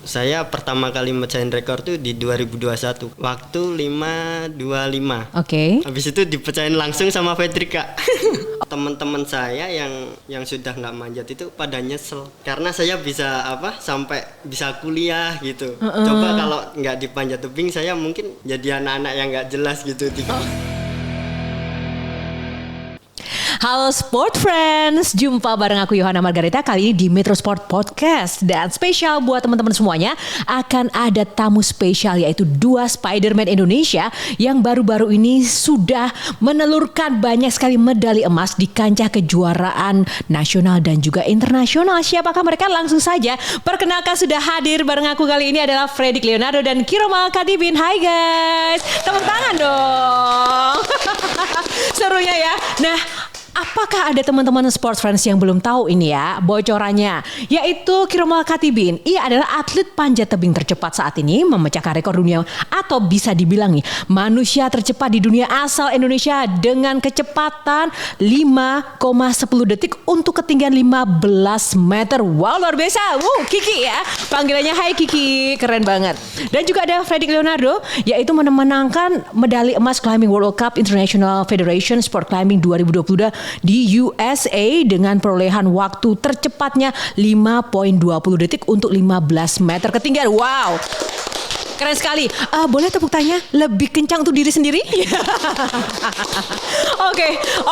saya pertama kali mecahin rekor tuh di 2021 waktu 5:25. Oke. Habis itu dipecahin langsung sama Fredrik, Kak. Teman-teman saya yang sudah nggak manjat itu pada nyesel karena saya bisa sampai bisa kuliah gitu. Coba kalau nggak dipanjat tebing saya mungkin jadi anak-anak yang nggak jelas gitu. Halo Sport Friends, jumpa bareng aku Yohana Margareta kali ini di Metro Sport Podcast. Dan spesial buat teman-teman semuanya, akan ada tamu spesial yaitu 2 Spiderman Indonesia yang baru-baru ini sudah menelurkan banyak sekali medali emas di kancah kejuaraan nasional dan juga internasional. Siapakah mereka? Langsung saja perkenalkan, sudah hadir bareng aku kali ini adalah Fredrik Leonardo dan Kiromal Katibin. Hai guys, tepuk tangan dong. Serunya ya. Nah, apakah ada teman-teman Sports Friends yang belum tahu ini ya bocorannya? Yaitu Kiromal Katibin. Ia adalah atlet panjat tebing tercepat saat ini, memecahkan rekor dunia atau bisa dibilang nih manusia tercepat di dunia asal Indonesia dengan kecepatan 5,10 detik untuk ketinggian 15 meter. Wow, luar biasa. Kiki ya. Panggilannya hai Kiki, keren banget. Dan juga ada Fredrik Leonardo yaitu memenangkan medali emas Climbing World Cup International Federation Sport Climbing 2022 di USA dengan perolehan waktu tercepatnya 5,20 detik untuk 15 meter ketinggian. Wow, keren sekali. Boleh tepuk tanya lebih kencang untuk diri sendiri?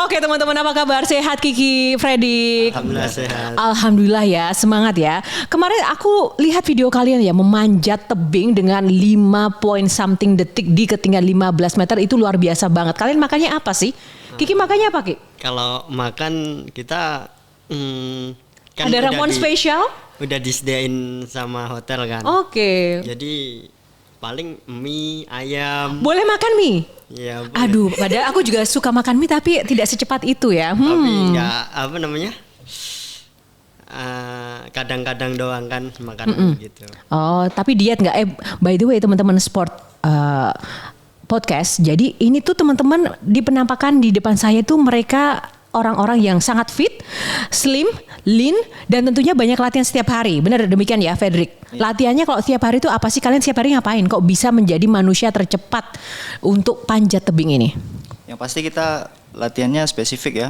Oke, teman-teman, apa kabar? Sehat Kiki, Fredrik? Alhamdulillah sehat. Alhamdulillah ya, semangat ya. Kemarin aku lihat video kalian ya memanjat tebing dengan 5 point something detik di ketinggian 15 meter, itu luar biasa banget. Kalian makannya apa sih? Kiki makannya apa, Ki? Kalau makan kita kan ada ramuan spesial? Udah disediain sama hotel kan. Oke. Jadi paling mie, ayam. Boleh makan mie? Iya. Boleh. Aduh, padahal aku juga suka makan mie tapi tidak secepat itu ya. Tapi nggak kadang-kadang doang kan makan gitu. Oh, tapi diet nggak? By the way teman-teman sport podcast. Jadi ini tuh teman-teman di penampakan di depan saya tuh mereka orang-orang yang sangat fit, slim, lean, dan tentunya banyak latihan setiap hari. Benar demikian ya, Fredrik? Latihannya kalau setiap hari itu apa sih? Kalian setiap hari ngapain? Kok bisa menjadi manusia tercepat untuk panjat tebing ini? Yang pasti kita latihannya spesifik ya,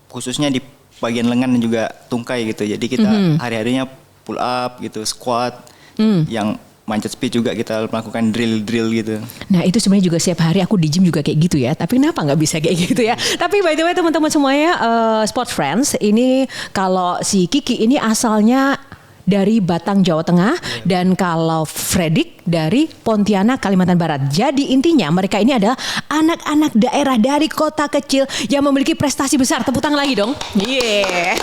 khususnya di bagian lengan dan juga tungkai gitu. Jadi kita hari-harinya pull up gitu, squat, yang manjat speed juga kita melakukan drill gitu. Nah itu sebenarnya juga setiap hari aku di gym juga kayak gitu ya. Tapi kenapa nggak bisa kayak gitu ya? Tapi by the way teman-teman semuanya, Sport Friends, ini kalau si Kiki ini asalnya dari Batang, Jawa Tengah, dan kalau Fredrik dari Pontianak, Kalimantan Barat. Jadi intinya mereka ini adalah anak-anak daerah dari kota kecil yang memiliki prestasi besar. Tepuk tangan lagi dong. Yeah.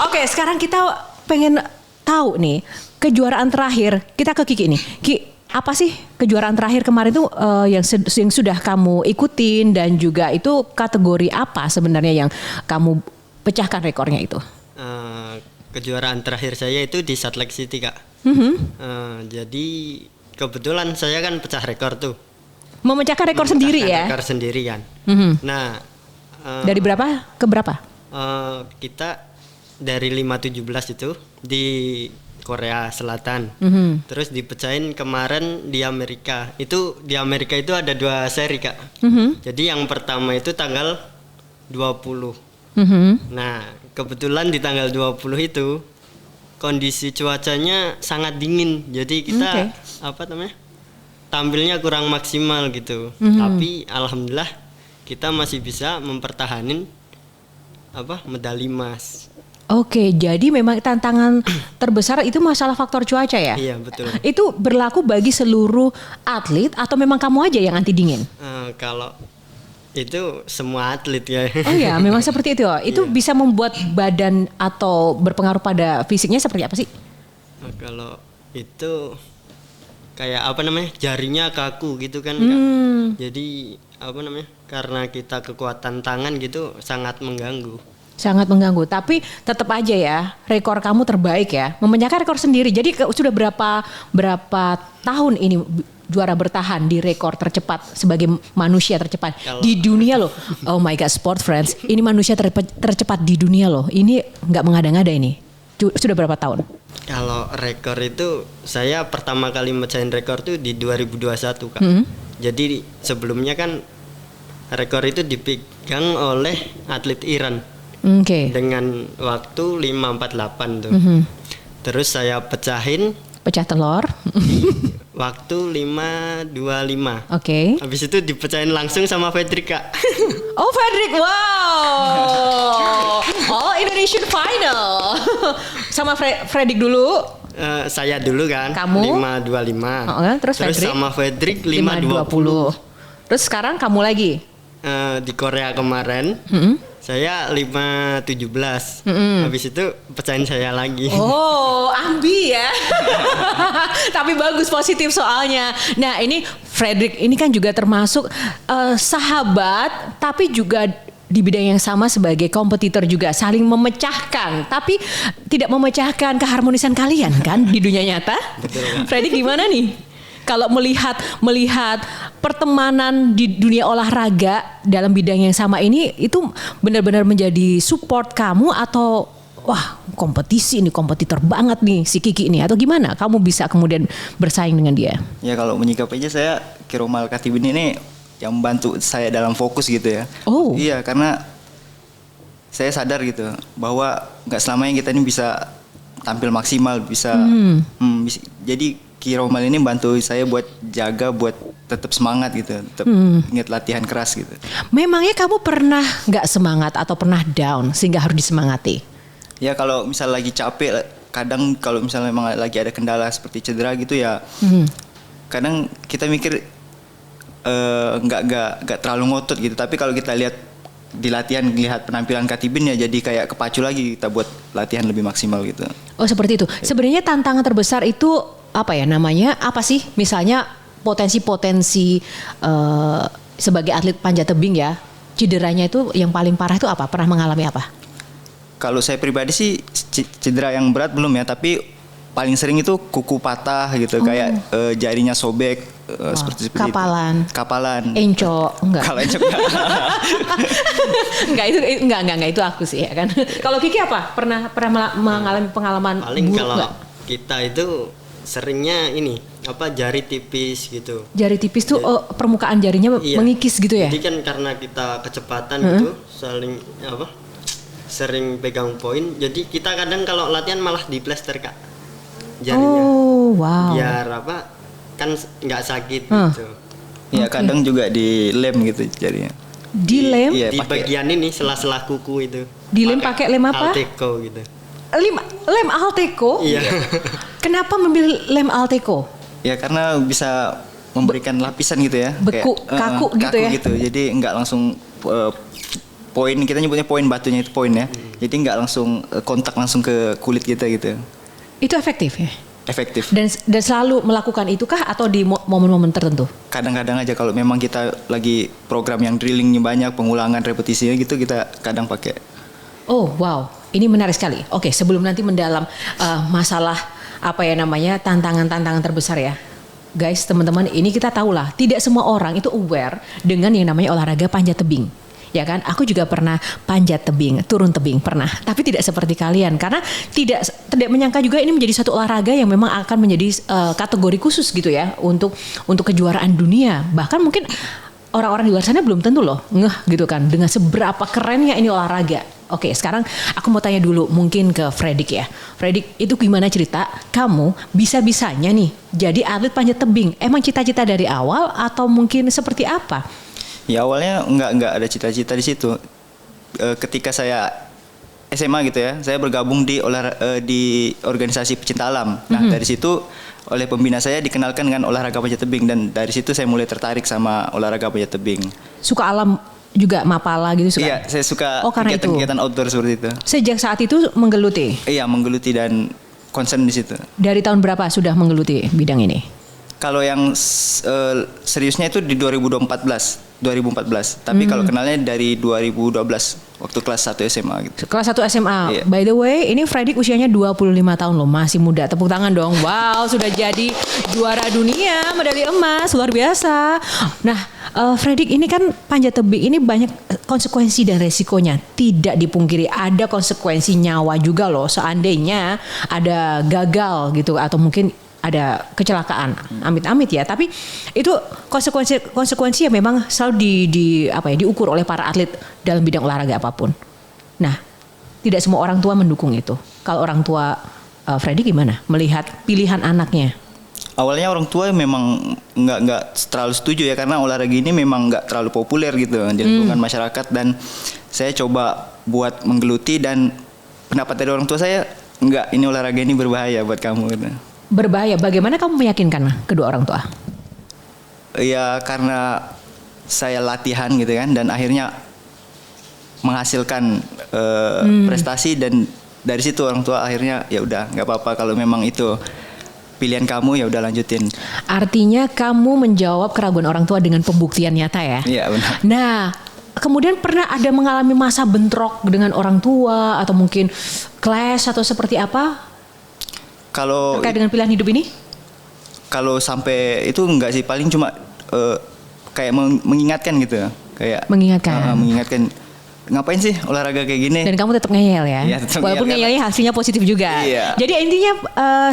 Oke, sekarang kita pengen tahu nih kejuaraan terakhir. Kita ke Kiki nih. Ki, apa sih kejuaraan terakhir kemarin tuh yang sudah kamu ikutin, dan juga itu kategori apa sebenarnya yang kamu pecahkan rekornya itu? Kejuaraan terakhir saya itu di Salt Lake City, Kak. Jadi kebetulan saya kan pecah rekor tuh. Memecahkan rekor sendiri ya? Rekor sendiri kan. Nah, dari berapa ke berapa? Kita dari 5:17 itu di Korea Selatan. Terus dipecahin kemarin di Amerika. Itu di Amerika itu ada 2 seri, Kak. Jadi yang pertama itu tanggal 20. Nah, kebetulan di tanggal 20 itu kondisi cuacanya sangat dingin. Jadi kita tampilnya kurang maksimal gitu. Tapi alhamdulillah kita masih bisa mempertahankan medali emas. Oke, jadi memang tantangan terbesar itu masalah faktor cuaca ya? Iya, betul. Itu berlaku bagi seluruh atlet atau memang kamu aja yang anti dingin? Kalau itu semua atlet ya. Oh ya, memang seperti itu. Itu bisa membuat badan atau berpengaruh pada fisiknya seperti apa sih? Kalau itu kayak jarinya kaku gitu kan. Jadi karena kita kekuatan tangan gitu sangat mengganggu. Sangat mengganggu, tapi tetap aja ya rekor kamu terbaik ya, memecahkan rekor sendiri. Jadi sudah berapa tahun ini juara bertahan di rekor tercepat sebagai manusia tercepat di dunia loh. Oh my god, Sport Friends, ini manusia tercepat di dunia loh. Ini nggak mengada-ngada ini. Sudah berapa tahun? Kalau rekor itu saya pertama kali mecahin rekor tuh di 2021 Kak. Jadi sebelumnya kan rekor itu dipegang oleh atlet Iran Oke. dengan waktu 5:48 tuh. Terus saya pecahin Pecah telur. waktu 5:25. Oke. Habis itu dipecahin langsung sama Fredrik Kak. Oh Fredrik, wow. Oh Indonesian final. Sama Fredrik dulu. Saya dulu kan. Kamu? 5:25. Terus Fredrik? sama Fredrik 5:20. Terus sekarang kamu lagi? Di Korea kemarin. Saya 5:17. Habis itu pecahin saya lagi. Oh, ambi ya. Tapi bagus, positif soalnya. Nah, ini Fredrik ini kan juga termasuk sahabat, tapi juga di bidang yang sama sebagai kompetitor juga, saling memecahkan, tapi tidak memecahkan keharmonisan kalian kan di dunia nyata. Betul. Fredrik gimana nih? Kalau melihat pertemanan di dunia olahraga dalam bidang yang sama ini, itu benar-benar menjadi support kamu atau wah kompetisi ini, kompetitor banget nih si Kiki ini, atau gimana kamu bisa kemudian bersaing dengan dia? Ya kalau menyikapinya saya Kiromal Katibin ini yang membantu saya dalam fokus gitu ya. Oh. Iya, karena saya sadar gitu bahwa nggak selamanya kita ini bisa tampil maksimal, jadi Kiromal ini bantu saya buat jaga, buat tetap semangat gitu, tetap ingat latihan keras gitu. Memangnya kamu pernah nggak semangat atau pernah down sehingga harus disemangati? Ya kalau misal lagi capek, kadang kalau misalnya memang lagi ada kendala seperti cedera gitu ya, kadang kita mikir nggak terlalu ngotot gitu. Tapi kalau kita lihat di latihan, lihat penampilan Katibin ya jadi kayak kepacu lagi kita buat latihan lebih maksimal gitu. Oh seperti itu. Sebenarnya tantangan terbesar itu apa ya namanya? Apa sih? Misalnya potensi-potensi sebagai atlet panjat tebing ya, cederanya itu yang paling parah itu apa? Pernah mengalami apa? Kalau saya pribadi sih cedera yang berat belum ya, tapi paling sering itu kuku patah gitu, kayak jarinya sobek, seperti kapalan. itu. Kapalan. Encok, enggak. Kalau encok enggak itu aku sih ya kan. Kalau Kiki apa? Pernah mengalami pengalaman paling buruk kalau enggak? Kita itu seringnya ini jari tipis gitu. Jari tipis tuh permukaan jarinya mengikis gitu ya? Jadi kan karena kita kecepatan gitu sering pegang poin, jadi kita kadang kalau latihan malah di plester Kak jarinya. Oh wow. Biar kan nggak sakit gitu. Ya kadang juga dilem gitu jarinya. Dilem? Iya, di bagian ini sela-sela kuku itu. Dilem pakai lem apa? Alteco gitu. Lem Alteco? Iya. Kenapa memilih lem Alteco? Ya karena bisa memberikan lapisan gitu ya. Beku, kaku gitu ya. Gitu. Jadi nggak langsung poin, kita nyebutnya poin, batunya itu poin ya. Jadi nggak langsung kontak langsung ke kulit kita gitu. Itu efektif ya? Efektif. Dan selalu melakukan itu kah atau di momen-momen tertentu? Kadang-kadang aja kalau memang kita lagi program yang drillingnya banyak, pengulangan repetisinya gitu, kita kadang pakai. Oh wow, ini menarik sekali. Oke, sebelum nanti mendalam masalah tantangan-tantangan terbesar ya. Guys, teman-teman, ini kita tahulah tidak semua orang itu aware dengan yang namanya olahraga panjat tebing. Ya kan, aku juga pernah panjat tebing, turun tebing pernah, tapi tidak seperti kalian karena tidak menyangka juga ini menjadi satu olahraga yang memang akan menjadi kategori khusus gitu ya untuk kejuaraan dunia. Bahkan mungkin orang-orang di luar sana belum tentu loh ngeh gitu kan dengan seberapa kerennya ini olahraga. Oke, sekarang aku mau tanya dulu mungkin ke Fredrik ya. Fredrik, itu gimana cerita kamu bisa-bisanya nih jadi atlet panjat tebing? Emang cita-cita dari awal atau mungkin seperti apa? Ya awalnya nggak ada cita-cita di situ. Ketika saya SMA gitu ya, saya bergabung di organisasi pecinta alam. Nah dari situ oleh pembina saya dikenalkan dengan olahraga panjat tebing dan dari situ saya mulai tertarik sama olahraga panjat tebing. Suka alam juga, Mapala gitu suka? Iya, saya suka kegiatan outdoor seperti itu. Sejak saat itu menggeluti? Iya, menggeluti dan concern di situ. Dari tahun berapa sudah menggeluti bidang ini? Kalau yang seriusnya itu di 2014. Tapi kalau kenalnya dari 2012 waktu kelas 1 SMA gitu. Kelas 1 SMA. Iya. By the way, ini Fredrik usianya 25 tahun loh, masih muda. Tepuk tangan dong. Wow, sudah jadi juara dunia, medali emas, luar biasa. Nah, Fredrik ini kan panjat tebing ini banyak konsekuensi dan resikonya. Tidak dipungkiri ada konsekuensi nyawa juga loh. Seandainya ada gagal gitu atau mungkin ada kecelakaan, amit-amit ya. Tapi itu konsekuensi yang memang selalu diukur oleh para atlet dalam bidang olahraga apapun. Nah, tidak semua orang tua mendukung itu. Kalau orang tua Freddy gimana melihat pilihan anaknya? Awalnya orang tua memang nggak terlalu setuju ya, karena olahraga ini memang nggak terlalu populer gitu di lingkungan masyarakat, dan saya coba buat menggeluti, dan pendapat dari orang tua saya nggak, ini olahraga ini berbahaya buat kamu gitu. Berbahaya. Bagaimana kamu meyakinkan kedua orang tua? Ya karena saya latihan gitu kan, dan akhirnya menghasilkan prestasi, dan dari situ orang tua akhirnya ya udah nggak apa-apa kalau memang itu pilihan kamu, ya udah lanjutin. Artinya kamu menjawab keraguan orang tua dengan pembuktian nyata ya? Iya benar. Nah, kemudian pernah ada mengalami masa bentrok dengan orang tua atau mungkin clash atau seperti apa? Kalau terkait dengan pilihan hidup ini? Kalau sampai itu enggak sih, paling cuma kayak mengingatkan gitu, kayak mengingatkan ngapain sih olahraga kayak gini. Dan kamu tetap ngeyel ya, iya, tetap walaupun ngeyelnya hasilnya positif juga. Iya. Jadi intinya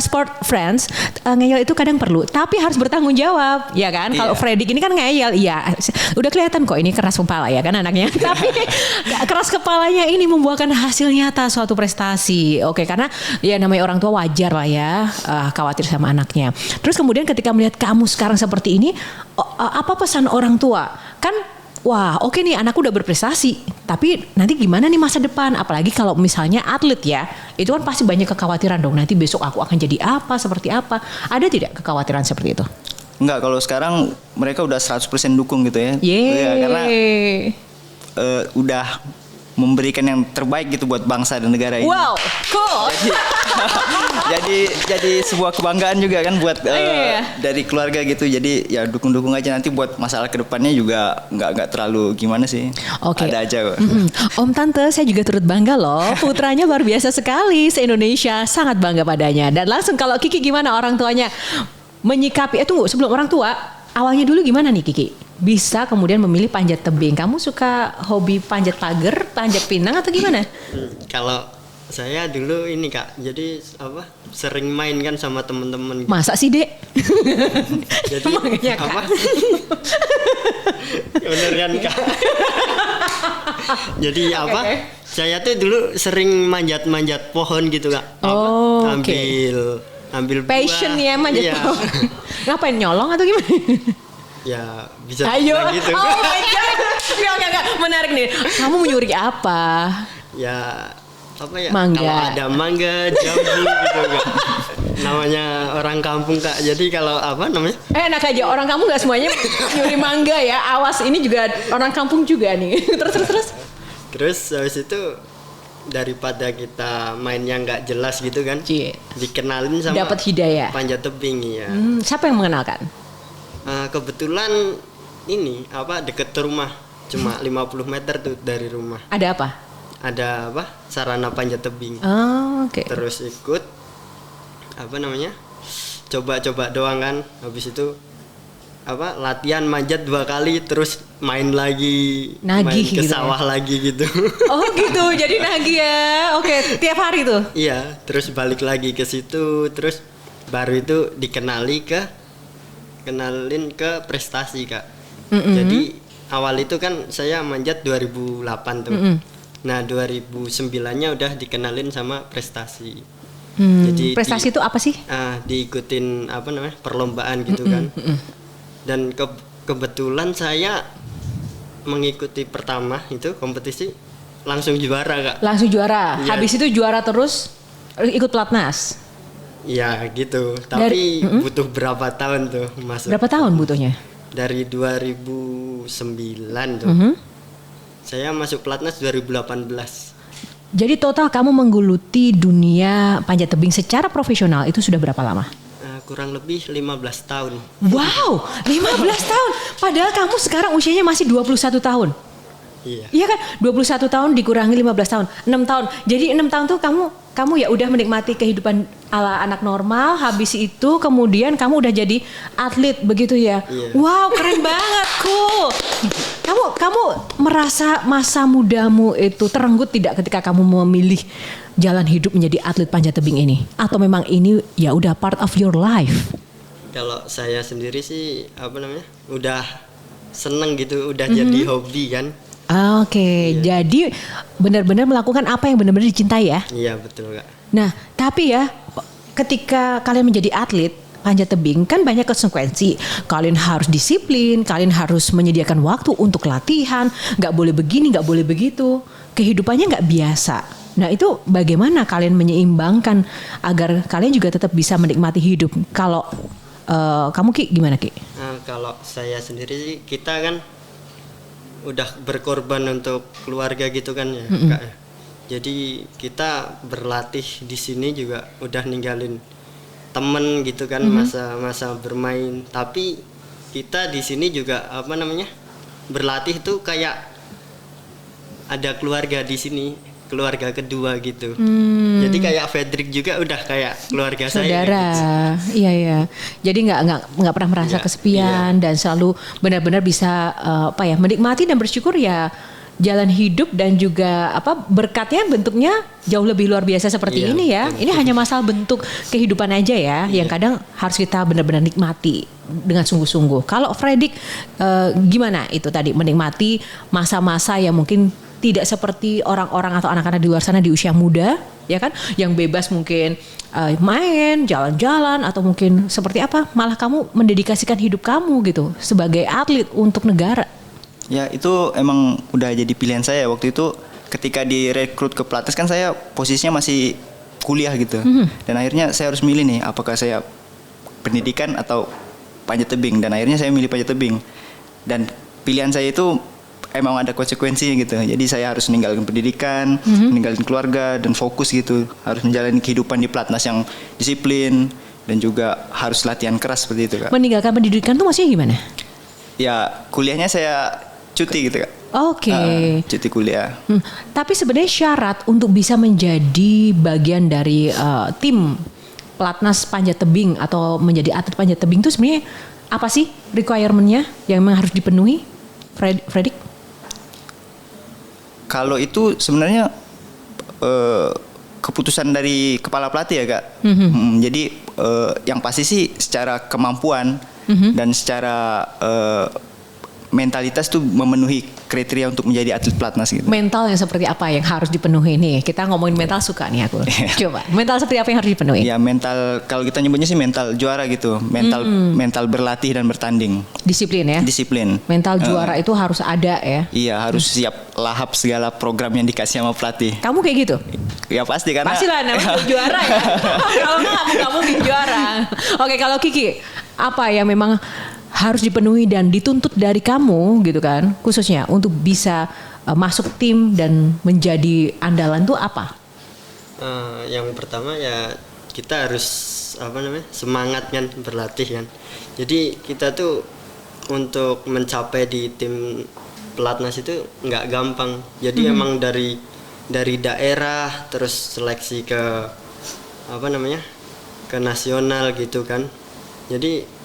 sport friends, ngeyel itu kadang perlu, tapi harus bertanggung jawab, ya kan? Kalau Freddy ini kan ngeyel, iya, udah kelihatan kok ini keras kepala ya kan anaknya. Tapi keras kepalanya ini membuahkan hasil nyata suatu prestasi. Oke, karena ya namanya orang tua wajar lah ya khawatir sama anaknya. Terus kemudian ketika melihat kamu sekarang seperti ini, apa pesan orang tua? Kan wah, oke nih anakku udah berprestasi, tapi nanti gimana nih masa depan? Apalagi kalau misalnya atlet ya, itu kan pasti banyak kekhawatiran dong. Nanti besok aku akan jadi apa, seperti apa? Ada tidak kekhawatiran seperti itu? Enggak, kalau sekarang mereka udah 100% dukung gitu ya. Ya, karena udah memberikan yang terbaik gitu buat bangsa dan negara ini. Wow, cool. jadi sebuah kebanggaan juga kan buat dari keluarga gitu. Jadi ya dukung-dukung aja, nanti buat masalah kedepannya juga nggak terlalu gimana sih. Okay. Ada aja kok. Om Tante, saya juga turut bangga loh. Putranya luar biasa sekali. Se-Indonesia sangat bangga padanya. Dan langsung kalau Kiki gimana orang tuanya menyikapi? Tunggu, sebelum orang tua, awalnya dulu gimana nih Kiki? Bisa kemudian memilih panjat tebing. Kamu suka hobi panjat pagar, panjat pinang atau gimana? Kalau saya dulu ini Kak, jadi sering main kan sama teman-teman. Masa sih Dek? Jadi makanya Kak. Bener kan Kak? Jadi saya tuh dulu sering manjat-manjat pohon gitu Kak. Ambil buah. Passion ya manjat pohon. Ngapain, nyolong atau gimana? Ya bisa Oh gitu. my god. Enggak. Menarik nih. Kamu menyuri apa? Ya mangga. Kalau ada mangga, jambu gitu Kak. Namanya orang kampung Kak. Jadi kalau enak aja, orang kampung gak semuanya nyuri mangga ya. Awas, ini juga orang kampung juga nih. Terus habis itu daripada kita mainnya nggak jelas gitu kan, dikenalin sama dapat hidayah panjat tebing ya. Siapa yang mengenalkan? Kebetulan ini deket rumah, cuma 50 meter tuh dari rumah. Ada apa? Ada sarana panjat tebing. Terus ikut coba-coba doang kan. Habis itu latihan manjat 2 kali, terus main lagi, nagih main ke gitu sawah lagi gitu. Oh gitu, jadi nagih ya. Oke, tiap hari tuh? Iya, terus balik lagi ke situ, terus baru itu dikenalin ke prestasi Kak. Jadi awal itu kan saya manjat 2008 tuh. Nah 2009-nya udah dikenalin sama prestasi. Jadi prestasi itu apa sih? Diikutin perlombaan gitu kan. Dan kebetulan saya mengikuti pertama itu kompetisi langsung juara Kak. Langsung juara. Ya. Habis itu juara terus ikut pelatnas. Ya gitu. Tapi butuh berapa tahun tuh masuk? Berapa tahun butuhnya? Dari 2009 tuh. Saya masuk pelatnas 2018. Jadi total kamu menggeluti dunia panjat tebing secara profesional itu sudah berapa lama? Kurang lebih 15 tahun. Wow, 15 tahun. Padahal kamu sekarang usianya masih 21 tahun. Iya kan? 21 tahun dikurangi 15 tahun, 6 tahun. Jadi 6 tahun tuh kamu ya udah menikmati kehidupan ala anak normal. Habis itu kemudian kamu udah jadi atlet begitu ya. Wow, keren banget, cool. Kamu merasa masa mudamu itu terenggut tidak ketika kamu memilih jalan hidup menjadi atlet panjat tebing ini? Atau memang ini ya udah part of your life? Kalau saya sendiri sih udah seneng gitu, udah jadi hobi kan. Oke, jadi benar-benar melakukan apa yang benar-benar dicintai ya? Iya betul Kak. Nah, tapi ya ketika kalian menjadi atlet panjat tebing kan banyak konsekuensi. Kalian harus disiplin, kalian harus menyediakan waktu untuk latihan, nggak boleh begini, nggak boleh begitu. Kehidupannya nggak biasa. Nah itu bagaimana kalian menyeimbangkan agar kalian juga tetap bisa menikmati hidup? Kalau kamu Ki gimana Ki? Nah, kalau saya sendiri sih kita kan udah berkorban untuk keluarga gitu kan ya Kak. Jadi kita berlatih di sini juga udah ninggalin temen gitu kan masa-masa bermain. Tapi kita di sini juga berlatih tuh kayak ada keluarga di sini, keluarga kedua gitu. Jadi kayak Fredrik juga udah kayak keluarga Saudara. saya. Gitu. Iya. Jadi nggak pernah merasa kesepian dan selalu benar-benar bisa menikmati dan bersyukur ya jalan hidup dan juga berkatnya bentuknya jauh lebih luar biasa seperti ini ya. Ini hanya masalah bentuk kehidupan aja ya yang kadang harus kita benar-benar nikmati dengan sungguh-sungguh. Kalau Fredrik gimana itu tadi menikmati masa-masa yang mungkin tidak seperti orang-orang atau anak-anak di luar sana di usia muda ya kan yang bebas mungkin main, jalan-jalan atau mungkin seperti apa? Malah kamu mendedikasikan hidup kamu gitu sebagai atlet untuk negara. Ya itu emang udah jadi pilihan saya waktu itu ketika direkrut ke Platnas kan saya posisinya masih kuliah gitu. Dan akhirnya saya harus milih nih apakah saya pendidikan atau panjat tebing dan akhirnya saya milih panjat tebing. Dan pilihan saya itu emang ada konsekuensinya gitu. Jadi saya harus meninggalkan pendidikan, meninggalkan keluarga dan fokus gitu. Harus menjalani kehidupan di Platnas yang disiplin dan juga harus latihan keras seperti itu Kak. Meninggalkan pendidikan tuh maksudnya gimana? Ya kuliahnya saya cuti gitu Kak. Oke. Cuti kuliah. Tapi sebenarnya syarat untuk bisa menjadi bagian dari tim Platnas panjat tebing atau menjadi atlet panjat tebing itu sebenarnya apa sih requirement-nya yang memang harus dipenuhi, Fredrik? Kalau itu sebenarnya keputusan dari kepala pelatih ya Kak. Jadi yang pasti sih secara kemampuan dan secara mentalitas tuh memenuhi kriteria untuk menjadi atlet Platnas gitu. Mental yang seperti apa yang harus dipenuhi nih? Kita ngomongin mental suka nih aku. Coba, mental seperti apa yang harus dipenuhi? Ya mental kalau kita nyebutnya sih mental juara gitu. Mental berlatih dan bertanding. Disiplin ya? Disiplin. Mental juara itu harus ada ya? Iya, harus siap lahap segala program yang dikasih sama pelatih. Kamu kayak gitu? Ya pasti karena Pastilah namanya juara ya. Kalau nggak mungkin juara. Oke, kalau Kiki, apa yang memang harus dipenuhi dan dituntut dari kamu gitu kan, khususnya untuk bisa masuk tim dan menjadi andalan tuh apa? Yang pertama ya kita harus semangat kan berlatih kan. Jadi kita tuh untuk mencapai di tim Platnas itu nggak gampang. Jadi emang dari daerah terus seleksi ke ke nasional gitu kan. Jadi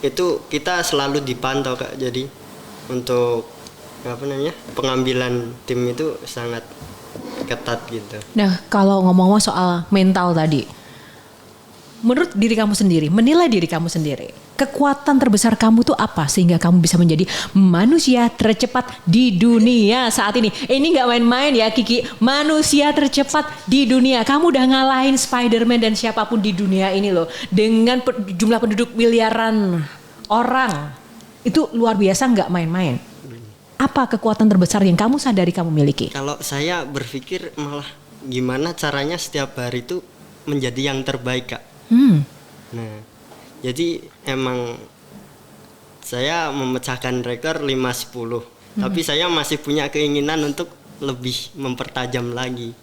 itu kita selalu dipantau Kak. Jadi untuk pengambilan tim itu sangat ketat gitu. Nah, kalau ngomong-ngomong soal mental tadi, menurut diri kamu sendiri, menilai diri kamu sendiri, kekuatan terbesar kamu tuh apa sehingga kamu bisa menjadi manusia tercepat di dunia saat ini? Ini nggak main-main ya Kiki, manusia tercepat di dunia. Kamu udah ngalahin Spider-Man dan siapapun di dunia ini loh, dengan jumlah penduduk miliaran orang. Itu luar biasa, nggak main-main. Apa kekuatan terbesar yang kamu sadari kamu miliki? Kalau saya berpikir malah gimana caranya setiap hari itu menjadi yang terbaik Kak. Nah, jadi emang saya memecahkan rekor 5-10. Tapi saya masih punya keinginan untuk lebih mempertajam lagi.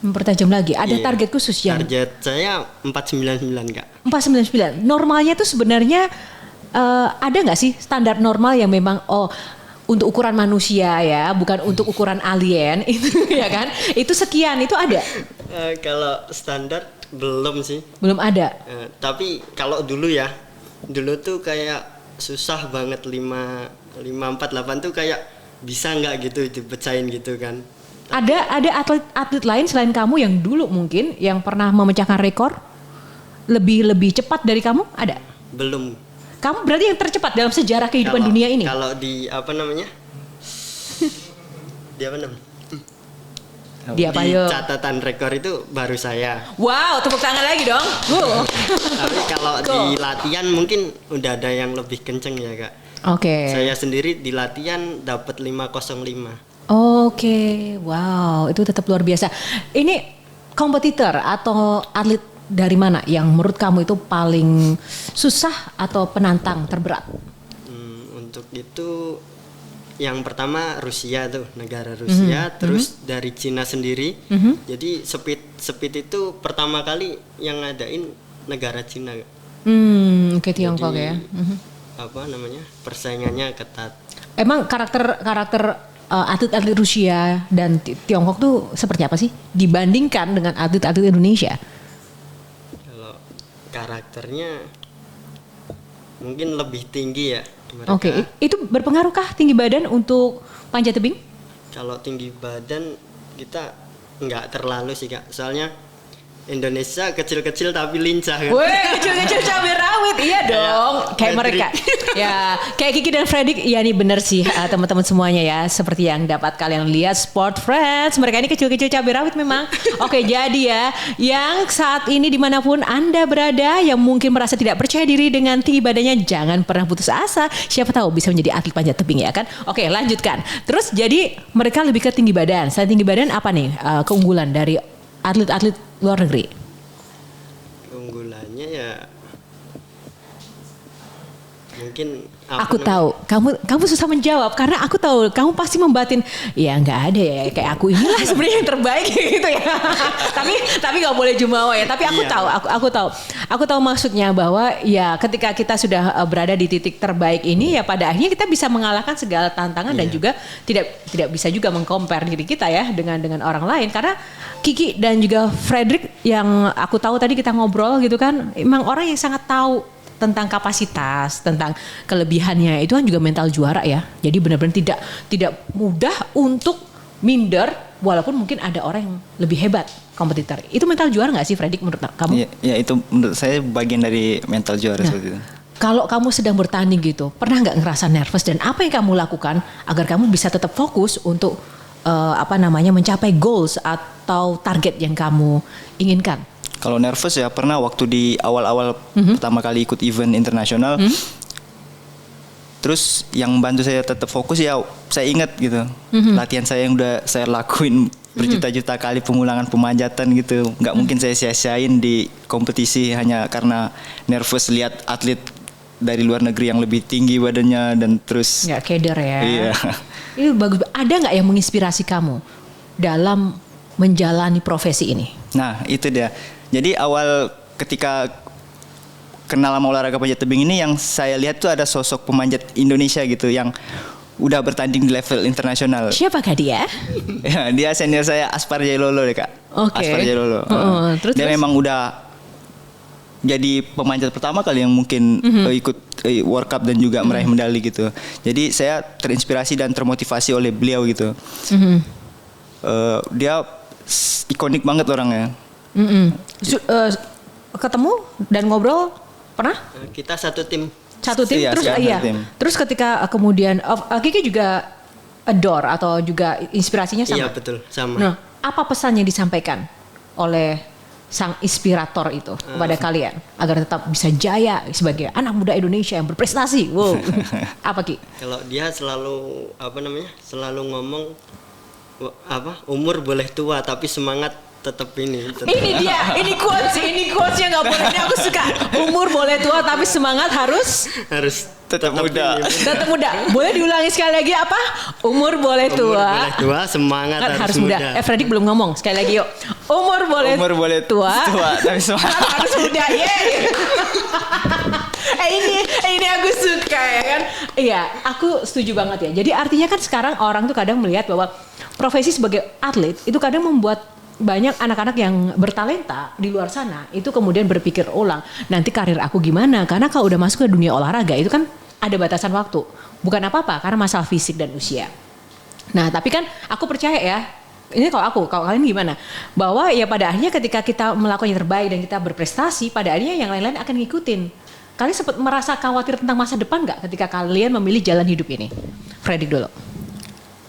Mempertajam lagi. Ada target khusus ya? Target saya 499 Kak. 499. Normalnya tuh sebenarnya ada nggak sih standar normal yang memang untuk ukuran manusia ya, bukan untuk ukuran alien itu ya kan? Itu sekian, itu ada? Kalau standar belum sih. Belum ada. Tapi kalau dulu tuh kayak susah banget 548 tuh kayak bisa nggak gitu dipecahin gitu kan. Ada atlet lain selain kamu yang dulu mungkin yang pernah memecahkan rekor lebih cepat dari kamu? Ada? Belum. Kamu berarti yang tercepat dalam sejarah kehidupan dunia ini? Kalau di apa namanya? Di apa namanya? Di apa Di yuk? catatan rekor itu baru saya. Wow, tepuk tangan lagi dong. Tapi kalau di latihan mungkin udah ada yang lebih kenceng ya kak. Oke. Saya sendiri di latihan dapat 505. Oke, wow, itu tetap luar biasa. Ini kompetitor atau atlet dari mana yang menurut kamu itu paling susah atau penantang terberat? Untuk itu yang pertama Rusia tuh, negara Rusia, terus dari Cina sendiri. Jadi speed itu pertama kali yang ngadain negara Cina. Oke, Tiongkok ya. Apa namanya? Persaingannya ketat. Emang karakter atlet-atlet Rusia dan Tiongkok tuh seperti apa sih dibandingkan dengan atlet-atlet Indonesia? Kalau karakternya mungkin lebih tinggi ya mereka. Oke, itu berpengaruhkah tinggi badan untuk panjat tebing? Kalau tinggi badan kita nggak terlalu sih kak, soalnya Indonesia kecil-kecil tapi lincah kan. Weh, kecil-kecil cabai rawit, iya dong. Kayak mereka. Ya, kayak Kiki dan Fredrik, iya nih bener sih teman-teman semuanya ya. Seperti yang dapat kalian lihat Sport Friends, mereka ini kecil-kecil cabai rawit memang. Oke, jadi ya, yang saat ini dimanapun Anda berada, yang mungkin merasa tidak percaya diri dengan tinggi badannya, jangan pernah putus asa. Siapa tahu bisa menjadi atlet panjat tebing ya kan. Oke, lanjutkan. Terus jadi mereka lebih ke tinggi badan. Selain tinggi badan apa nih keunggulan dari atlet-atlet luar negeri? Keunggulannya ya mungkin Aku tahu kamu susah menjawab karena aku tahu kamu pasti membatin ya nggak ada ya kayak aku inilah sebenarnya yang terbaik gitu ya. tapi nggak boleh jumawa ya. Tapi aku tahu aku tahu maksudnya bahwa ya ketika kita sudah berada di titik terbaik ini ya pada akhirnya kita bisa mengalahkan segala tantangan dan juga tidak bisa juga mengcompare diri kita ya dengan orang lain karena Kiki dan juga Fredrik yang aku tahu tadi kita ngobrol gitu kan emang orang yang sangat tahu tentang kapasitas, tentang kelebihannya itu kan juga mental juara ya. Jadi benar-benar tidak mudah untuk minder walaupun mungkin ada orang yang lebih hebat kompetitor. Itu mental juara nggak sih Fredrik menurut kamu? Ya itu menurut saya bagian dari mental juara seperti itu. Kalau kamu sedang bertanding gitu, pernah nggak ngerasa nervous dan apa yang kamu lakukan agar kamu bisa tetap fokus untuk mencapai goals atau target yang kamu inginkan? Kalau nervous ya pernah waktu di awal-awal pertama kali ikut event internasional. Terus yang membantu saya tetap fokus ya saya ingat gitu. Latihan saya yang udah saya lakuin berjuta-juta kali pengulangan pemanjatan gitu. Nggak mungkin saya sia-siain di kompetisi hanya karena nervous lihat atlet dari luar negeri yang lebih tinggi badannya dan terus. Nggak keder ya. Iya. Itu bagus. Ada nggak yang menginspirasi kamu dalam menjalani profesi ini? Nah itu dia. Jadi awal ketika kenal sama olahraga panjat tebing ini yang saya lihat tuh ada sosok pemanjat Indonesia gitu yang udah bertanding di level internasional. Siapakah dia? Ya, dia senior saya Aspar Jailolo deh kak. Oke. Aspar Jailolo. Dia memang udah jadi pemanjat pertama kali yang mungkin ikut World Cup dan juga meraih medali gitu. Jadi saya terinspirasi dan termotivasi oleh beliau gitu. Dia ikonik banget orangnya. Ketemu dan ngobrol pernah? Kita satu tim. Iya, tim. Terus ketika kemudian Kiki juga adore atau juga inspirasinya sama? Iya betul sama. Nah, apa pesan yang disampaikan oleh sang inspirator itu kepada kalian agar tetap bisa jaya sebagai anak muda Indonesia yang berprestasi? Wow. Apa Ki? Kalau dia selalu selalu ngomong umur boleh tua tapi semangat tetap ini. Ini dia, ini quotesnya nggak boleh. Ini aku suka. Umur boleh tua tapi semangat harus tetap muda. Tetap muda. Boleh diulangi sekali lagi apa? Umur boleh tua. Umur boleh tua, semangat harus muda. Fredrik belum ngomong. Sekali lagi yuk. Umur boleh tua tapi semangat harus muda. Ini aku suka ya kan. Iya, aku setuju banget ya. Jadi artinya kan sekarang orang tuh kadang melihat bahwa profesi sebagai atlet itu kadang membuat banyak anak-anak yang bertalenta di luar sana itu kemudian berpikir ulang nanti karir aku gimana karena kalau udah masuk ke dunia olahraga itu kan ada batasan waktu bukan apa-apa karena masalah fisik dan usia. Nah, tapi kan aku percaya ya, ini kalau kalian gimana? Bahwa ya pada akhirnya ketika kita melakukan yang terbaik dan kita berprestasi, pada akhirnya yang lain-lain akan ngikutin. Kalian sempat merasa khawatir tentang masa depan nggak ketika kalian memilih jalan hidup ini? Fredrik dulu.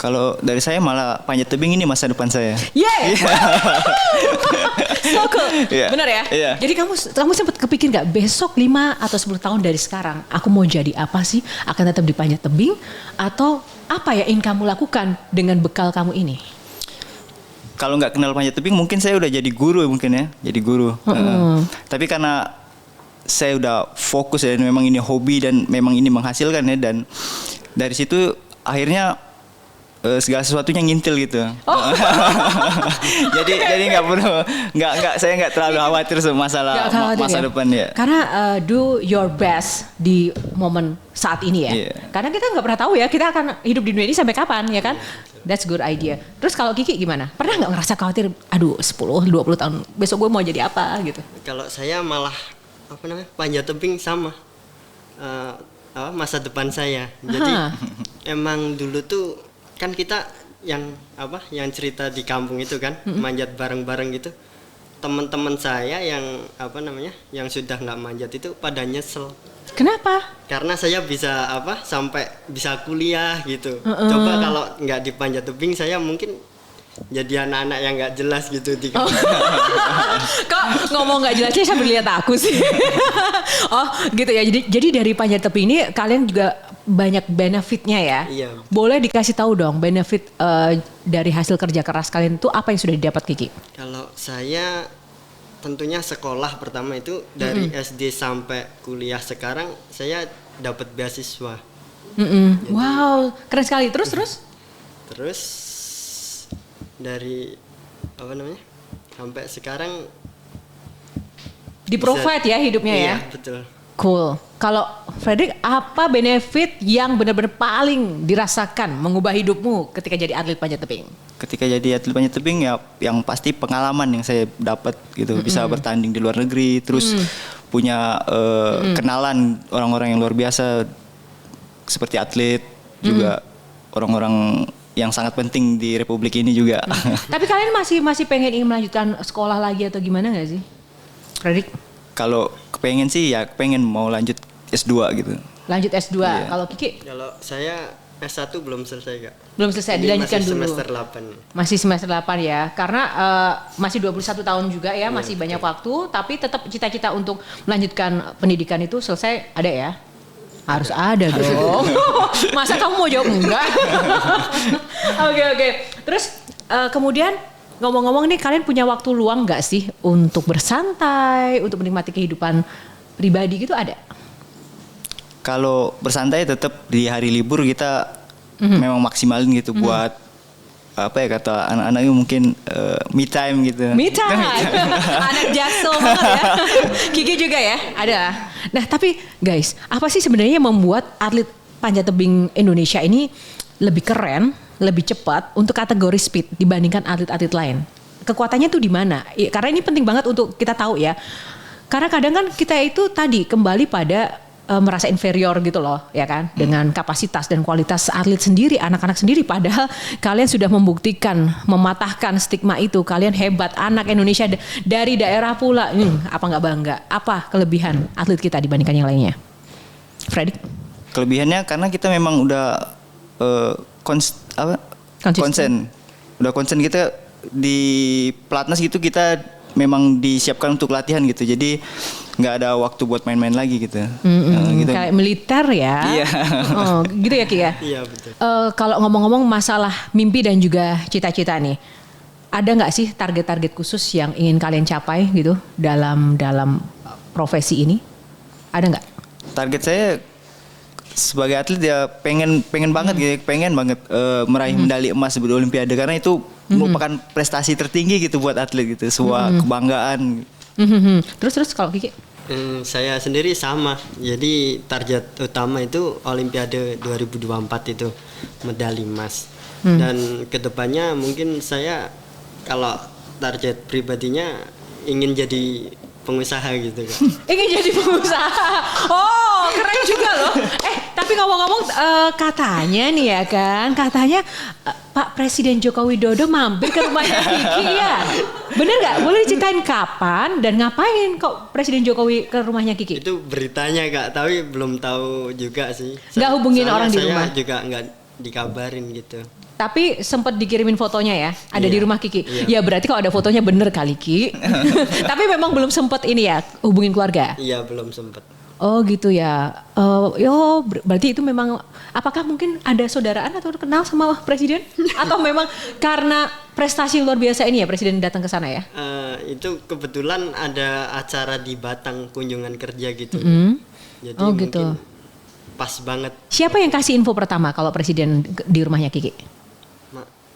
Kalau dari saya malah panjat tebing ini masa depan saya. Yeay! So cool. Iya. Benar ya? Iya. Jadi kamu sempat kepikir nggak besok 5 atau 10 tahun dari sekarang aku mau jadi apa sih? Akan tetap di panjat tebing atau apa ya yang kamu lakukan dengan bekal kamu ini? Kalau nggak kenal panjat tebing mungkin saya udah jadi guru mungkin ya, jadi guru. Tapi karena saya udah fokus dan memang ini hobi dan memang ini menghasilkan ya, dan dari situ akhirnya segala sesuatunya ngintil gitu. Oh. jadi nggak perlu, saya nggak terlalu khawatir masalah masa depan ya. Karena do your best di momen saat ini ya. Yeah. Karena kita nggak pernah tahu ya kita akan hidup di dunia ini sampai kapan ya kan. That's good idea. Terus kalau Kiki gimana? Pernah nggak ngerasa khawatir? Aduh 10-20 tahun besok gue mau jadi apa gitu? Kalau saya malah panjat tebing sama masa depan saya. Jadi emang dulu tuh kan kita yang cerita di kampung itu kan manjat bareng-bareng gitu. Teman-teman saya yang yang sudah nggak manjat itu pada nyesel. Kenapa? Karena saya bisa sampai bisa kuliah gitu. Coba kalau nggak di panjat tebing saya mungkin jadi anak-anak yang nggak jelas gitu di kampung. Kok ngomong nggak jelasnya sambil lihat aku sih. Oh gitu ya. Jadi dari panjat tebing ini kalian juga banyak benefitnya ya. Iya. Boleh dikasih tahu dong benefit dari hasil kerja keras kalian itu apa yang sudah didapat Kiki? Kalau saya tentunya sekolah pertama itu dari SD sampai kuliah sekarang saya dapat beasiswa. Jadi, wow, keren sekali. Terus dari sampai sekarang di provide ya hidupnya ya. Iya, betul. Cool. Kalau Fredrik, apa benefit yang benar-benar paling dirasakan mengubah hidupmu ketika jadi atlet panjat tebing? Ketika jadi atlet panjat tebing ya yang pasti pengalaman yang saya dapat gitu, bisa bertanding di luar negeri, terus punya kenalan orang-orang yang luar biasa seperti atlet, juga orang-orang yang sangat penting di Republik ini juga. Tapi kalian masih pengen ingin melanjutkan sekolah lagi atau gimana nggak sih, Fredrik? Kalau kepengen sih ya pengen mau lanjut S2 gitu. Lanjut S2. Iya. Kalau Kiki? Kalau saya S1 belum selesai Kak. Belum selesai, Ini dilanjutkan masih dulu. semester 8. Masih semester 8 ya. Karena masih 21 tahun juga ya, masih banyak waktu, tapi tetap cita-cita untuk melanjutkan pendidikan itu selesai ada ya? Harus ada dong. Masa kamu mau jawab enggak? Oke. Terus kemudian ngomong-ngomong nih, kalian punya waktu luang nggak sih untuk bersantai, untuk menikmati kehidupan pribadi gitu ada? Kalau bersantai tetap di hari libur kita memang maksimalin gitu buat kata anak-anak itu mungkin me time gitu. Me time. Anak jaksel banget ya. Kiki juga ya, ada. Nah, tapi guys, apa sih sebenarnya yang membuat atlet panjat tebing Indonesia ini lebih keren, lebih cepat untuk kategori speed dibandingkan atlet-atlet lain? Kekuatannya tuh di mana? Karena ini penting banget untuk kita tahu ya. Karena kadang kan kita itu tadi kembali pada merasa inferior gitu loh, ya kan, dengan kapasitas dan kualitas atlet sendiri, anak-anak sendiri, padahal kalian sudah membuktikan, mematahkan stigma itu. Kalian hebat, anak Indonesia dari daerah pula. Apa nggak bangga? Apa kelebihan atlet kita dibandingkan yang lainnya? Fredrik? Kelebihannya karena kita memang udah konsen. Udah konsen kita di pelatnas gitu, kita memang disiapkan untuk latihan gitu. Jadi nggak ada waktu buat main-main lagi gitu. Gitu. Kayak militer ya. Iya. Oh, gitu ya Ki ya? Iya betul. Kalau ngomong-ngomong masalah mimpi dan juga cita-cita nih, ada nggak sih target-target khusus yang ingin kalian capai gitu dalam profesi ini? Ada nggak? Target saya sebagai atlet ya pengen banget gitu, pengen banget meraih medali emas di Olimpiade, karena itu merupakan prestasi tertinggi gitu buat atlet gitu, sebuah kebanggaan. Terus kalau Kiki? Saya sendiri sama. Jadi target utama itu Olimpiade 2024 itu medali emas. Dan kedepannya mungkin saya kalau target pribadinya ingin jadi pengusaha gitu kan. Ingin jadi pengusaha. Oh, keren juga loh. tapi ngomong-ngomong katanya nih ya kan, katanya Pak Presiden Joko Widodo mampir ke rumahnya Kiki ya. Bener nggak? Boleh diceritain kapan dan ngapain kok Presiden Jokowi ke rumahnya Kiki? Itu beritanya Kak, tapi belum tahu juga sih. Nggak hubungin orang di rumah? Saya juga nggak dikabarin gitu. Tapi sempat dikirimin fotonya ya, ada di rumah Kiki. Iya. Ya berarti kalau ada fotonya bener kali Ki. Tapi memang belum sempat ini ya, hubungin keluarga. Iya, belum sempet. Oh gitu ya. Berarti itu memang, apakah mungkin ada saudaraan atau kenal sama Presiden? Atau memang karena prestasi luar biasa ini ya Presiden datang ke sana ya? Itu kebetulan ada acara di Batang, kunjungan kerja gitu. Jadi Oh mungkin gitu. pas banget. Siapa yang kasih info pertama kalau Presiden di rumahnya Kiki?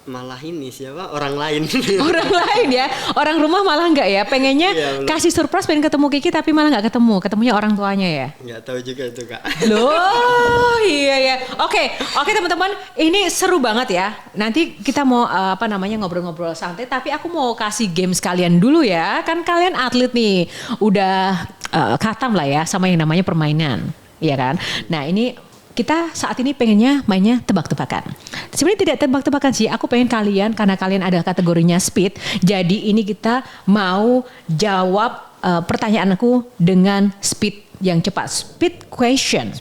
Malah ini siapa? Orang lain. Orang lain ya, orang rumah malah enggak ya, pengennya Iya, belum. kasih surprise pengen ketemu Kiki tapi malah nggak ketemu, ketemunya orang tuanya ya. Nggak tahu juga itu Kak. Loh, iya ya. Oke teman-teman, ini seru banget ya. Nanti kita mau ngobrol-ngobrol santai, tapi aku mau kasih games kalian dulu ya. Kan kalian atlet nih, udah khatam lah ya sama yang namanya permainan, iya kan? Nah ini kita saat ini pengennya mainnya tebak-tebakan. Sebenarnya tidak tebak-tebakan sih, aku pengen kalian, karena kalian ada kategorinya speed, jadi ini kita mau jawab pertanyaan aku dengan speed yang cepat. Speed question.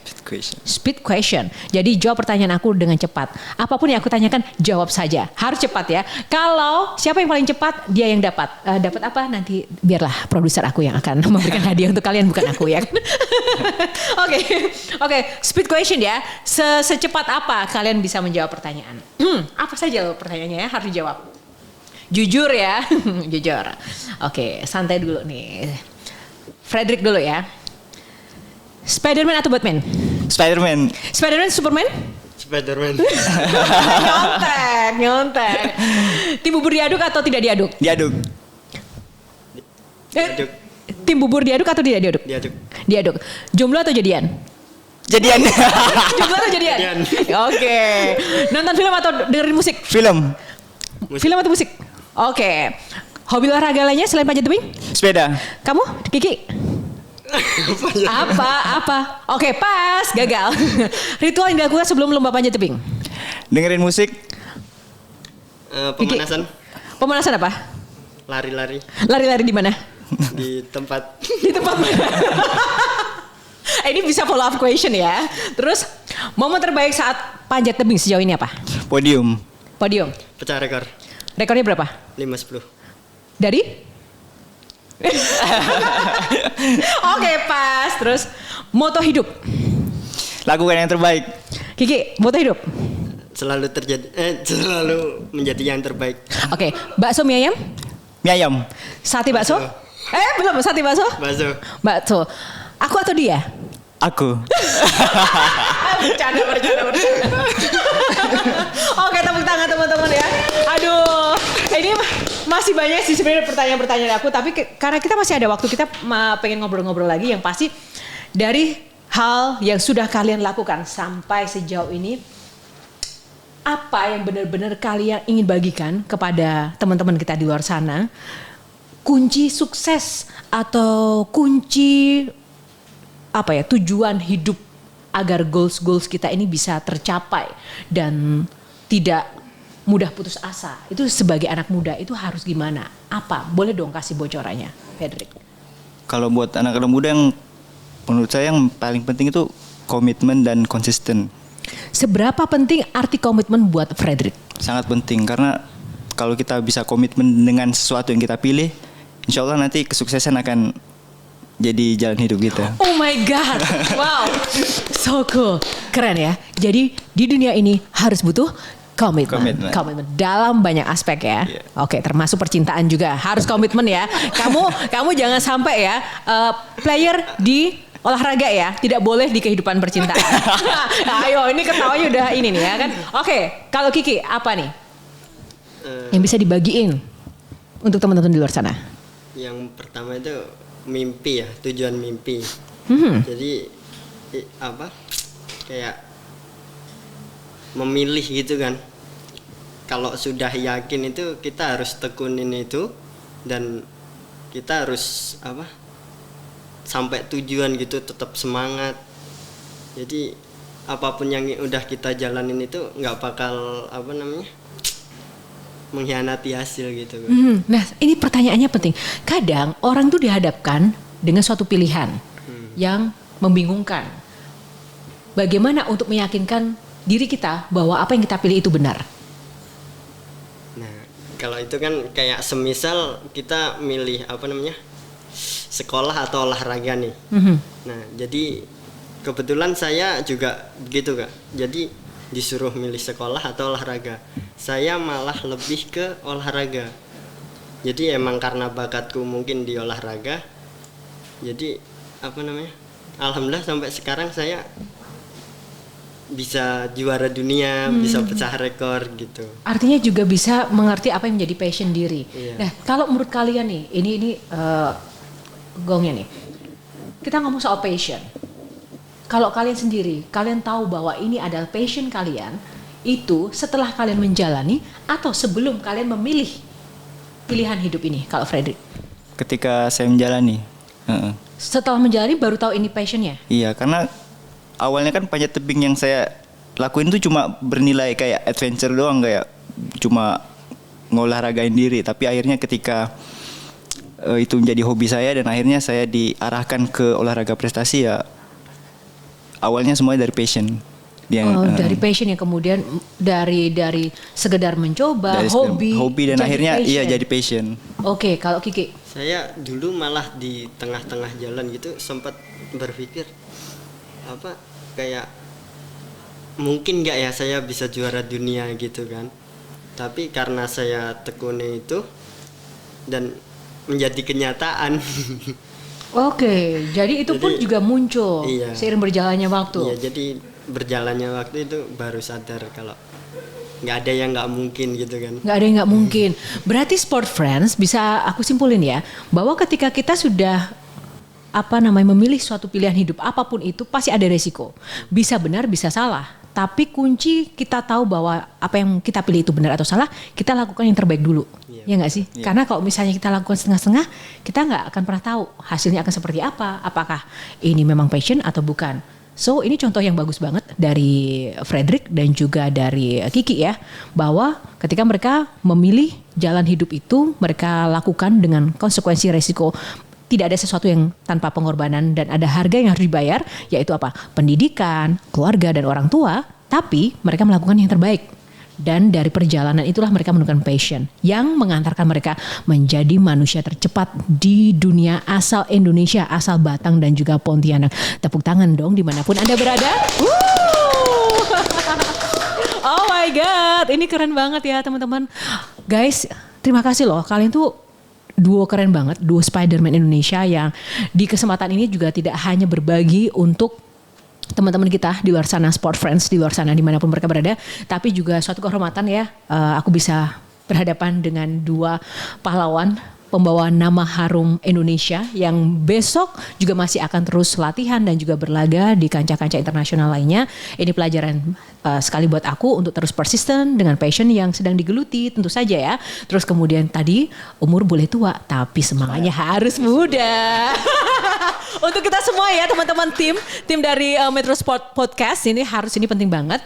Speed question. Jadi jawab pertanyaan aku dengan cepat. Apapun yang aku tanyakan jawab saja. Harus cepat ya. Kalau siapa yang paling cepat dia yang dapat. Dapat apa nanti biarlah produser aku yang akan memberikan hadiah untuk kalian, bukan aku ya. Oke. Speed question ya. Secepat apa kalian bisa menjawab pertanyaan? Apa saja pertanyaannya ya harus dijawab. Jujur ya. Jujur. Oke, santai dulu nih. Frederick dulu ya. Spiderman atau Batman? Spiderman. Spiderman, Superman? Spiderman. Nyontek. Tim bubur diaduk atau tidak diaduk? Diaduk. Diaduk. Tim bubur diaduk atau tidak diaduk? Diaduk. Diaduk. Jomblo atau jadian? Jadian. Jomblo atau jadian? Jadian. Oke. Nonton film atau dengerin musik? Film. Film atau musik? Oke. Hobi olahraga lainnya selain panjat tebing? Sepeda. Kamu, Kiki? Apa? Oke, pas, gagal. Ritual yang dilakukan sebelum lomba panjat tebing? Dengerin musik. Pemanasan. Pemanasan apa? Lari-lari Lari-lari di mana? di tempat. Di tempat mana? Ini bisa follow up question ya. Terus, momen terbaik saat panjat tebing sejauh ini apa? Podium. Podium. Pecah rekor. Rekornya berapa? 5-10. Dari? Oke, pas. Terus, moto hidup. Lakukan yang terbaik. Kiki, moto hidup. Selalu menjadi yang terbaik. Oke, bakso mie ayam? Mie ayam. Sate bakso? Belum, sate bakso? Bakso. Aku atau dia? Aku. Bercanda. Oke, tepuk tangan teman-teman ya. Aduh, ini masih banyak sih sebenarnya pertanyaan-pertanyaan aku, tapi karena kita masih ada waktu, kita pengen ngobrol-ngobrol lagi yang pasti dari hal yang sudah kalian lakukan sampai sejauh ini. Apa yang benar-benar kalian ingin bagikan kepada teman-teman kita di luar sana? Kunci sukses atau kunci tujuan hidup agar goals kita ini bisa tercapai dan tidak mudah putus asa. Itu sebagai anak muda itu harus gimana? Apa? Boleh dong kasih bocorannya, Frederick. Kalau buat anak-anak muda yang menurut saya yang paling penting itu komitmen dan konsisten. Seberapa penting arti komitmen buat Frederick? Sangat penting karena kalau kita bisa komitmen dengan sesuatu yang kita pilih, insya Allah nanti kesuksesan akan jadi jalan hidup kita. Oh my God, wow, so cool, keren ya. Jadi di dunia ini harus butuh komitmen dalam banyak aspek ya. Yeah. Oke, termasuk percintaan juga harus komitmen ya. Kamu jangan sampai ya player di olahraga ya, tidak boleh di kehidupan percintaan. Ayo, ini ketawanya udah ini nih ya kan. Oke, kalau Kiki apa nih yang bisa dibagiin untuk teman-teman di luar sana? Yang pertama itu mimpi ya, tujuan mimpi. Jadi kayak memilih gitu kan. Kalau sudah yakin itu kita harus tekunin itu dan kita harus sampai tujuan gitu, tetap semangat. Jadi apapun yang udah kita jalanin itu nggak bakal mengkhianati hasil gitu. Nah, ini pertanyaannya penting. Kadang orang tuh dihadapkan dengan suatu pilihan yang membingungkan. Bagaimana untuk meyakinkan diri kita bahwa apa yang kita pilih itu benar? Nah, kalau itu kan kayak semisal kita milih sekolah atau olahraga nih. Nah, jadi kebetulan saya juga begitu Kak. Jadi disuruh milih sekolah atau olahraga, saya malah lebih ke olahraga. Jadi emang karena bakatku mungkin di olahraga, jadi alhamdulillah sampai sekarang saya bisa juara dunia, bisa pecah rekor gitu. Artinya juga bisa mengerti apa yang menjadi passion diri. Iya. Nah, kalau menurut kalian nih, ini gongnya nih, kita ngomong soal passion. Kalau kalian sendiri, kalian tahu bahwa ini adalah passion kalian, itu setelah kalian menjalani atau sebelum kalian memilih pilihan hidup ini, kalau Fredrik? Ketika saya menjalani. Setelah menjalani baru tahu ini passionnya? Iya, karena awalnya kan panjat tebing yang saya lakuin tuh cuma bernilai kayak adventure doang, kayak cuma ngolahragain diri. Tapi akhirnya ketika itu menjadi hobi saya dan akhirnya saya diarahkan ke olahraga prestasi, ya awalnya semuanya dari passion. Dari passion yang kemudian dari sekedar mencoba, dari hobi dan akhirnya passion. Iya jadi passion. Oke, kalau Kiki? Saya dulu malah di tengah-tengah jalan gitu sempat berpikir kayak mungkin nggak ya saya bisa juara dunia gitu kan. Tapi karena saya tekuni itu dan menjadi kenyataan. Oke, jadi itu pun juga muncul seiring berjalannya waktu. Iya, jadi berjalannya waktu itu baru sadar kalau nggak ada yang nggak mungkin gitu kan. Nggak ada yang nggak mungkin. Berarti Sport Friends bisa aku simpulin ya, bahwa ketika kita sudah memilih suatu pilihan hidup apapun itu pasti ada resiko. Bisa benar, bisa salah. Tapi kunci kita tahu bahwa apa yang kita pilih itu benar atau salah, kita lakukan yang terbaik dulu. Ya nggak sih? Karena kalau misalnya kita lakukan setengah-setengah, kita nggak akan pernah tahu hasilnya akan seperti apa. Apakah ini memang passion atau bukan. So ini contoh yang bagus banget dari Fredrik dan juga dari Kiki ya. Bahwa ketika mereka memilih jalan hidup itu, mereka lakukan dengan konsekuensi resiko. Tidak ada sesuatu yang tanpa pengorbanan dan ada harga yang harus dibayar, yaitu apa? Pendidikan, keluarga dan orang tua, tapi mereka melakukan yang terbaik. Dan dari perjalanan itulah mereka menemukan passion yang mengantarkan mereka menjadi manusia tercepat di dunia asal Indonesia, asal Batang dan juga Pontianak. Tepuk tangan dong dimanapun Anda berada. Oh my God, ini keren banget ya teman-teman. Guys, terima kasih loh, kalian tuh duo keren banget, duo Spider-Man Indonesia yang di kesempatan ini juga tidak hanya berbagi untuk teman-teman kita di luar sana, Sport Friends di luar sana dimanapun mereka berada, tapi juga suatu kehormatan ya, aku bisa berhadapan dengan dua pahlawan pembawa nama harum Indonesia yang besok juga masih akan terus latihan dan juga berlaga di kancah-kancah internasional lainnya. Ini pelajaran sekali buat aku untuk terus persisten dengan passion yang sedang digeluti tentu saja ya. Terus kemudian tadi umur boleh tua tapi semangatnya harus muda. Untuk kita semua ya teman-teman tim dari Metro Sport Podcast ini penting banget.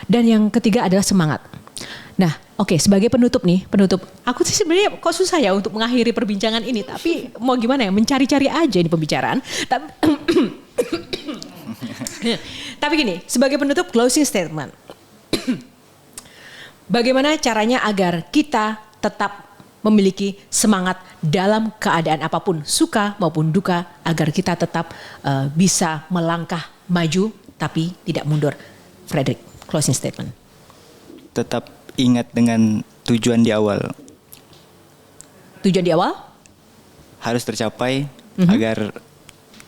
Dan yang ketiga adalah semangat. Nah, oke, sebagai penutup, aku sih sebenarnya kok susah ya untuk mengakhiri perbincangan ini, tapi mau gimana ya, mencari-cari aja ini pembicaraan. Tapi gini, sebagai penutup closing statement. Bagaimana caranya agar kita tetap memiliki semangat dalam keadaan apapun, suka maupun duka, agar kita tetap bisa melangkah maju tapi tidak mundur. Fredrik, closing statement. Tetap ingat dengan tujuan di awal. Tujuan di awal? Harus tercapai agar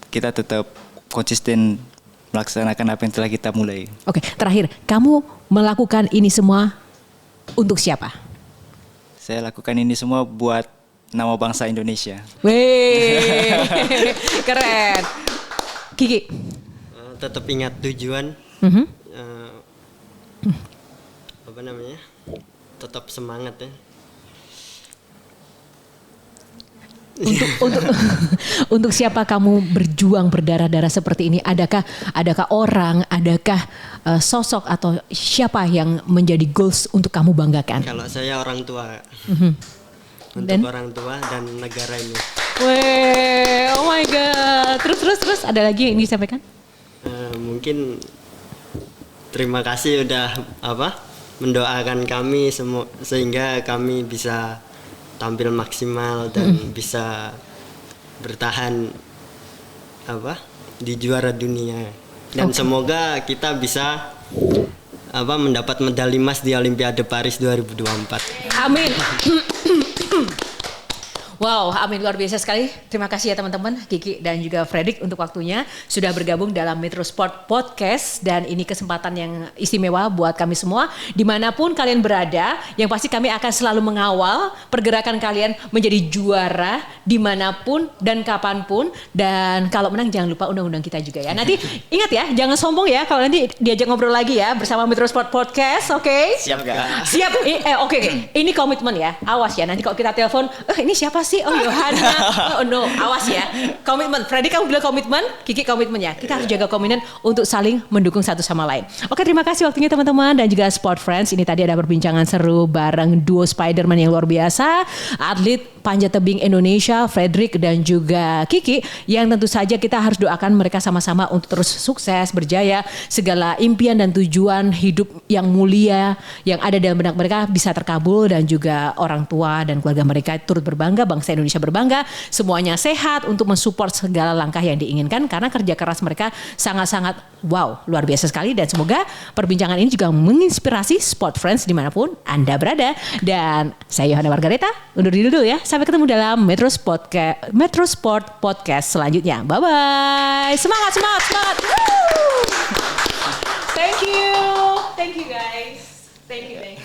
kita tetap konsisten melaksanakan apa yang telah kita mulai. Oke, terakhir, kamu melakukan ini semua untuk siapa? Saya lakukan ini semua buat nama bangsa Indonesia. Wih, keren. Kiki? Tetap ingat tujuan. Tetap semangat ya. Untuk siapa kamu berjuang berdarah-darah seperti ini? Adakah orang, adakah sosok atau siapa yang menjadi goals untuk kamu banggakan? Kalau saya orang tua. Untuk orang tua dan negara ini. Weh, oh my god. Terus ada lagi yang ingin disampaikan? Mungkin terima kasih udah mendoakan kami semua sehingga kami bisa tampil maksimal dan bisa bertahan di juara dunia dan semoga kita bisa mendapat medali emas di Olimpiade Paris 2024. Amin. Wow, amin, luar biasa sekali. Terima kasih ya teman-teman, Kiki dan juga Fredrik untuk waktunya sudah bergabung dalam Metro Sport Podcast, dan ini kesempatan yang istimewa buat kami semua. Dimanapun kalian berada, yang pasti kami akan selalu mengawal pergerakan kalian menjadi juara dimanapun dan kapanpun. Dan kalau menang jangan lupa undang-undang kita juga ya. Nanti ingat ya, jangan sombong ya kalau nanti diajak ngobrol lagi ya bersama Metro Sport Podcast, oke? Siap gak? Siap, oke. Ini komitmen ya, awas ya. Nanti kalau kita telepon, ini siapa sih? Oh Yohana, oh no, awas ya. Komitmen, Freddy kamu bilang komitmen, Kiki komitmen ya. Kita harus jaga komitmen untuk saling mendukung satu sama lain. Oke, terima kasih waktunya teman-teman dan juga Sport Friends. Ini tadi ada perbincangan seru bareng duo Spiderman yang luar biasa, atlet panjat tebing Indonesia, Fredrik dan juga Kiki, yang tentu saja kita harus doakan mereka sama-sama untuk terus sukses, berjaya, segala impian dan tujuan hidup yang mulia yang ada dalam benak mereka bisa terkabul, dan juga orang tua dan keluarga mereka turut berbangga, bangsa Indonesia berbangga, semuanya sehat untuk mensupport segala langkah yang diinginkan karena kerja keras mereka sangat-sangat wow, luar biasa sekali. Dan semoga perbincangan ini juga menginspirasi Sport Friends dimanapun Anda berada. Dan saya Yohana Margareta, undur diri dulu ya. Sampai ketemu dalam Metro Sport Podcast selanjutnya. Bye-bye. Semangat. Woo! Thank you guys. Thank you.